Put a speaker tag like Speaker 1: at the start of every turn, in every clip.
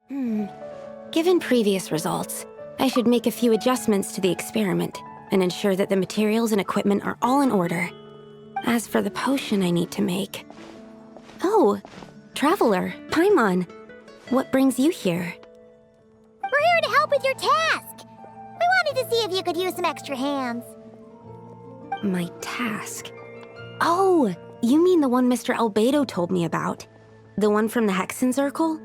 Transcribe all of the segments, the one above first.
Speaker 1: Given previous results, I should make a few adjustments to the experiment and ensure that the materials and equipment are all in order. As for the potion I need to make... Oh, Traveler, Paimon, what brings you here?
Speaker 2: We're here to help with your task. We wanted to see if you could use some extra hands.
Speaker 1: My task? Oh, you mean the one Mr. Albedo told me about? The one from the Hexen Circle?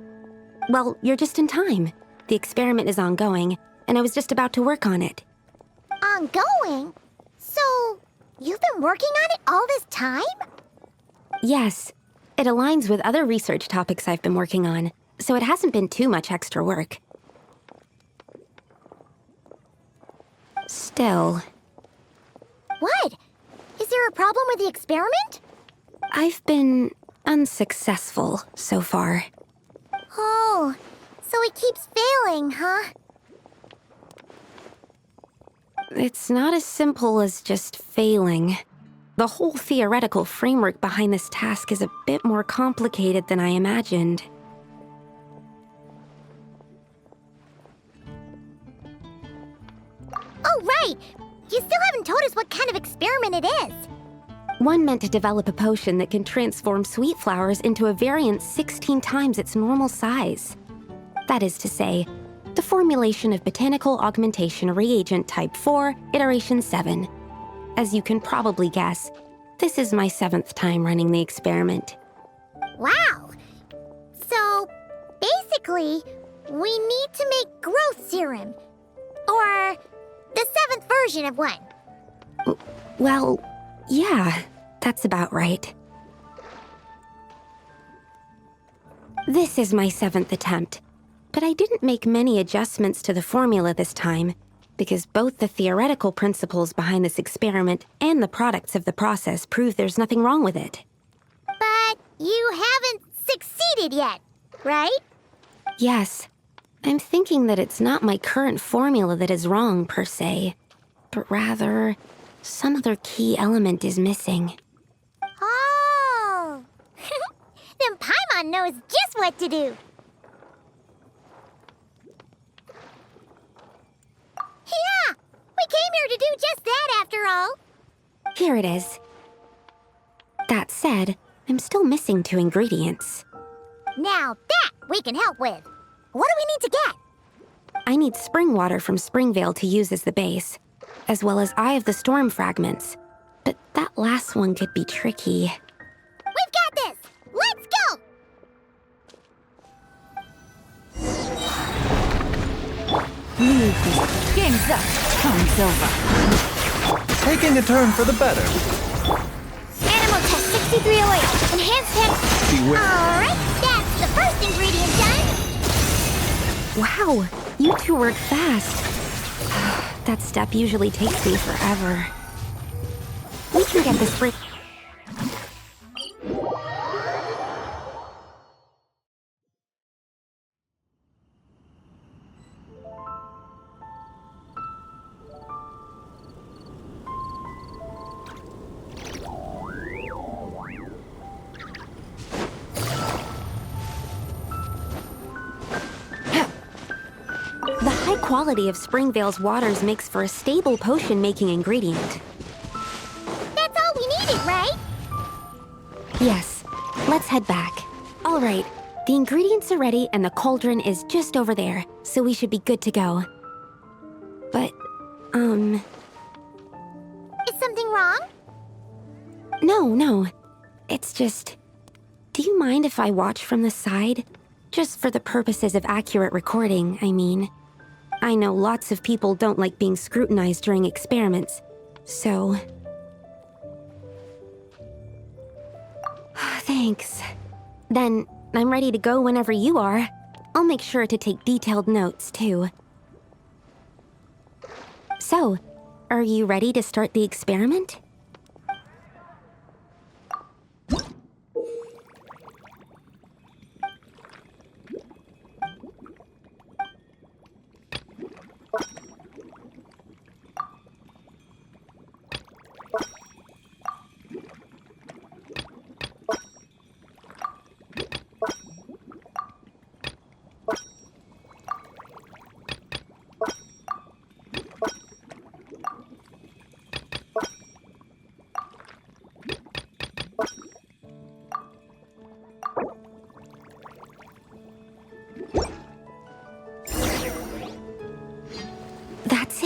Speaker 1: Well, you're just in time. The experiment is ongoing, and I was just about to work on it.
Speaker 2: Ongoing? So, you've been working on it all this time?
Speaker 1: Yes. It aligns with other research topics I've been working on, so it hasn't been too much extra work. Still...
Speaker 2: What? Is there a problem with the experiment?
Speaker 1: I've been unsuccessful so far.
Speaker 2: Oh, so it keeps failing, huh?
Speaker 1: It's not as simple as just failing. The whole theoretical framework behind this task is a bit more complicated than I imagined.
Speaker 2: Oh, right! You still haven't told us what kind of experiment it is.
Speaker 1: One meant to develop a potion that can transform sweet flowers into a variant 16 times its normal size. That is to say, the formulation of Botanical Augmentation Reagent Type 4, Iteration 7. As you can probably guess, this is my 7th time running the experiment.
Speaker 2: Wow! So, basically, we need to make growth serum. Or the 7th version of one.
Speaker 1: Well, yeah, that's about right. This is my 7th attempt, but I didn't make many adjustments to the formula this time, because both the theoretical principles behind this experiment and the products of the process prove there's nothing wrong with it.
Speaker 2: But you haven't succeeded yet, right?
Speaker 1: Yes. I'm thinking that it's not my current formula that is wrong, per se, but rather, some other key element is missing.
Speaker 2: Oh! Then Paimon knows just what to do. Yeah! We came here to do just that, after all.
Speaker 1: Here it is. That said, I'm still missing 2 ingredients.
Speaker 2: Now that we can help with. What do we need to get?
Speaker 1: I need spring water from Springvale to use as the base, as well as Eye of the Storm fragments. But that last one could be tricky.
Speaker 2: We've got this! Let's go!
Speaker 3: Game's up. Time's over.
Speaker 4: Taking a turn for the better.
Speaker 2: Animal test 6308. Enhanced test.
Speaker 4: Beware.
Speaker 2: Alright, that's the first ingredient done.
Speaker 1: Wow, you two work fast. That step usually takes me forever. We can get this spring... The high quality of Springvale's waters makes for a stable potion-making ingredient.
Speaker 2: That's all we needed, right?
Speaker 1: Yes, let's head back. All right, the ingredients are ready and the cauldron is just over there, so we should be good to go. But,
Speaker 2: Is something wrong?
Speaker 1: no. It's just... Do you mind if I watch from the side? Just for the purposes of accurate recording, I mean. I know lots of people don't like being scrutinized during experiments, so... Thanks. Then, I'm ready to go whenever you are. I'll make sure to take detailed notes, too. So, are you ready to start the experiment?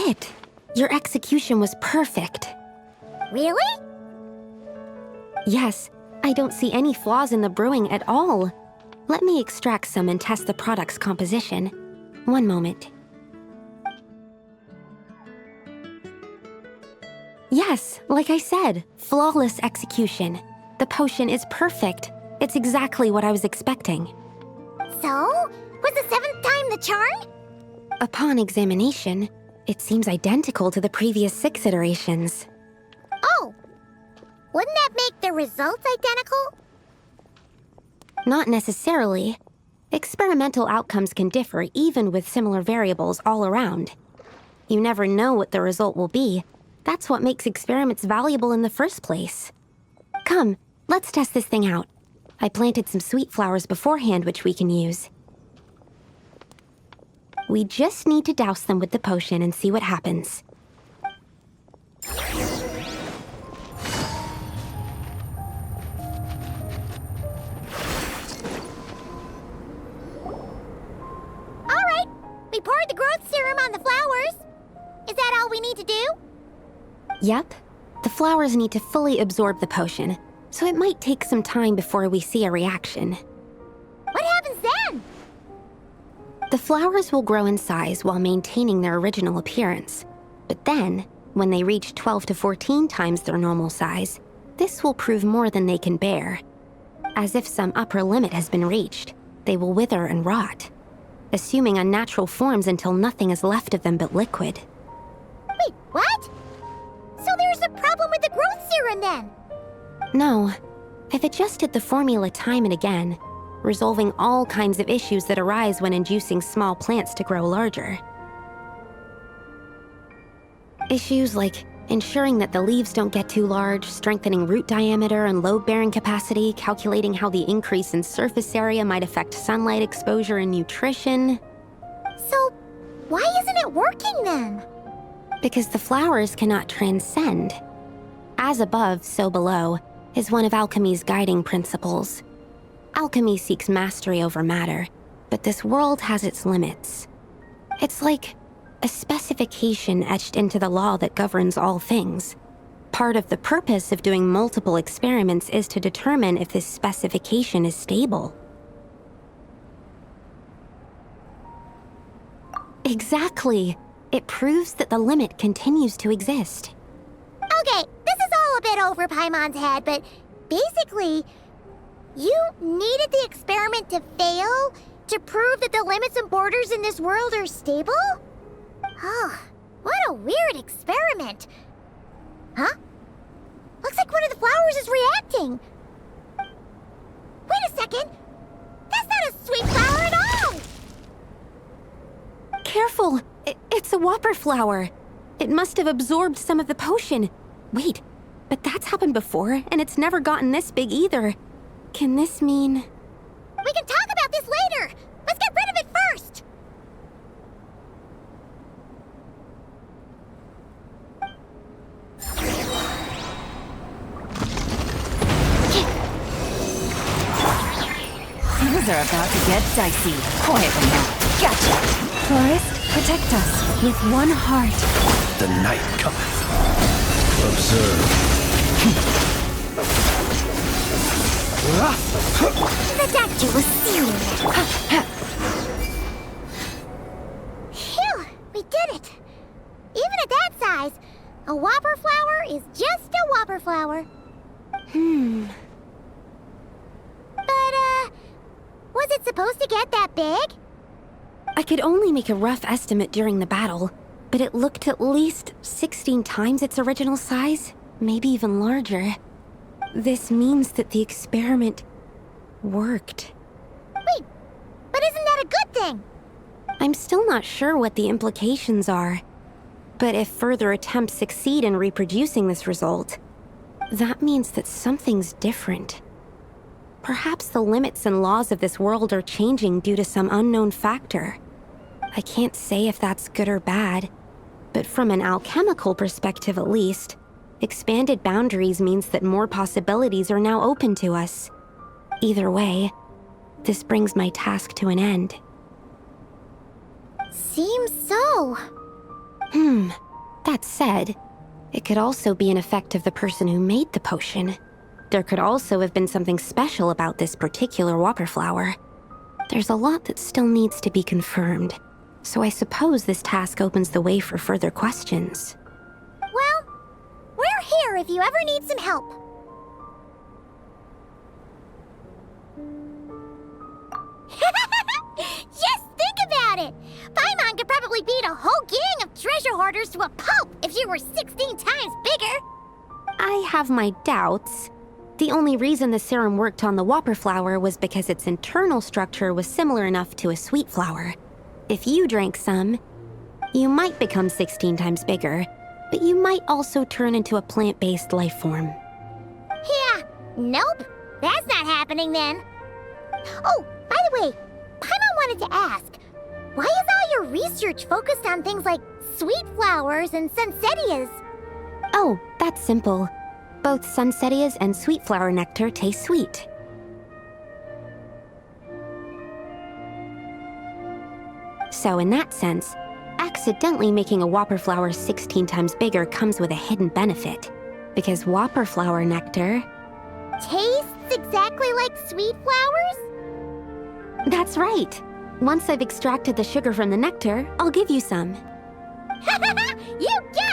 Speaker 1: it! Your execution was perfect.
Speaker 2: Really?
Speaker 1: Yes, I don't see any flaws in the brewing at all. Let me extract some and test the product's composition. One moment. Yes, like I said, flawless execution. The potion is perfect. It's exactly what I was expecting.
Speaker 2: So, was the 7th time the charm?
Speaker 1: Upon examination, it seems identical to the previous 6 iterations.
Speaker 2: Oh, wouldn't that make the results identical?
Speaker 1: Not necessarily. Experimental outcomes can differ even with similar variables all around. You never know what the result will be. That's what makes experiments valuable in the first place. Come, let's test this thing out. I planted some sweet flowers beforehand which we can use. We just need to douse them with the potion and see what happens.
Speaker 2: Alright, we poured the growth serum on the flowers. Is that all we need to do?
Speaker 1: Yep. The flowers need to fully absorb the potion, so it might take some time before we see a reaction.
Speaker 2: What happens then?
Speaker 1: The flowers will grow in size while maintaining their original appearance. But then, when they reach 12 to 14 times their normal size, this will prove more than they can bear. As if some upper limit has been reached, they will wither and rot, assuming unnatural forms until nothing is left of them but liquid.
Speaker 2: Wait, what? So there's a problem with the growth serum then?
Speaker 1: No, I've adjusted the formula time and again, resolving all kinds of issues that arise when inducing small plants to grow larger. Issues like ensuring that the leaves don't get too large, strengthening root diameter and load-bearing capacity, calculating how the increase in surface area might affect sunlight exposure and nutrition.
Speaker 2: So, why isn't it working then?
Speaker 1: Because the flowers cannot transcend. As above, so below, is one of alchemy's guiding principles. Alchemy seeks mastery over matter, but this world has its limits. It's like a specification etched into the law that governs all things. Part of the purpose of doing multiple experiments is to determine if this specification is stable. Exactly. It proves that the limit continues to exist.
Speaker 2: Okay, this is all a bit over Paimon's head, but basically, you needed the experiment to fail to prove that the limits and borders in this world are stable? Oh, what a weird experiment. Huh? Looks like one of the flowers is reacting. Wait a second. That's not a sweet flower at all.
Speaker 1: Careful! It's a whopper flower. It must have absorbed some of the potion. Wait, but that's happened before, and it's never gotten this big either. Can this mean...
Speaker 2: We can talk about this later. Let's get rid of it first.
Speaker 3: Things are about to get dicey. Quietly now. Gotcha! Forest, protect us with one heart.
Speaker 4: The night cometh. Observe.
Speaker 2: The doctor was sealed. Phew, we did it. Even at that size, a whopper flower is just a whopper flower. But, was it supposed to get that big?
Speaker 1: I could only make a rough estimate during the battle, but it looked at least 16 times its original size, maybe even larger. This means that the experiment worked.
Speaker 2: Wait, but isn't that a good thing?
Speaker 1: I'm still not sure what the implications are, but if further attempts succeed in reproducing this result, that means that something's different. Perhaps the limits and laws of this world are changing due to some unknown factor. I can't say if that's good or bad, but from an alchemical perspective at least, expanded boundaries means that more possibilities are now open to us. Either way, this brings my task to an end.
Speaker 2: Seems so.
Speaker 1: That said, it could also be an effect of the person who made the potion. There could also have been something special about this particular whopper flower. There's a lot that still needs to be confirmed, so I suppose this task opens the way for further questions.
Speaker 2: Well, we're here if you ever need some help. Just think about it! Paimon could probably beat a whole gang of treasure hoarders to a pulp if you were 16 times bigger!
Speaker 1: I have my doubts. The only reason the serum worked on the whopper flower was because its internal structure was similar enough to a sweet flower. If you drank some, you might become 16 times bigger, but you might also turn into a plant-based life form.
Speaker 2: Yeah, nope. That's not happening then. Oh, by the way, Paimon wanted to ask, why is all your research focused on things like sweet flowers and sunsettias?
Speaker 1: Oh, that's simple. Both sunsettias and sweet flower nectar taste sweet. So in that sense, accidentally making a whopper flower 16 times bigger comes with a hidden benefit. Because whopper flower nectar...
Speaker 2: Tastes exactly like sweet flowers?
Speaker 1: That's right. Once I've extracted the sugar from the nectar, I'll give you some.
Speaker 2: You got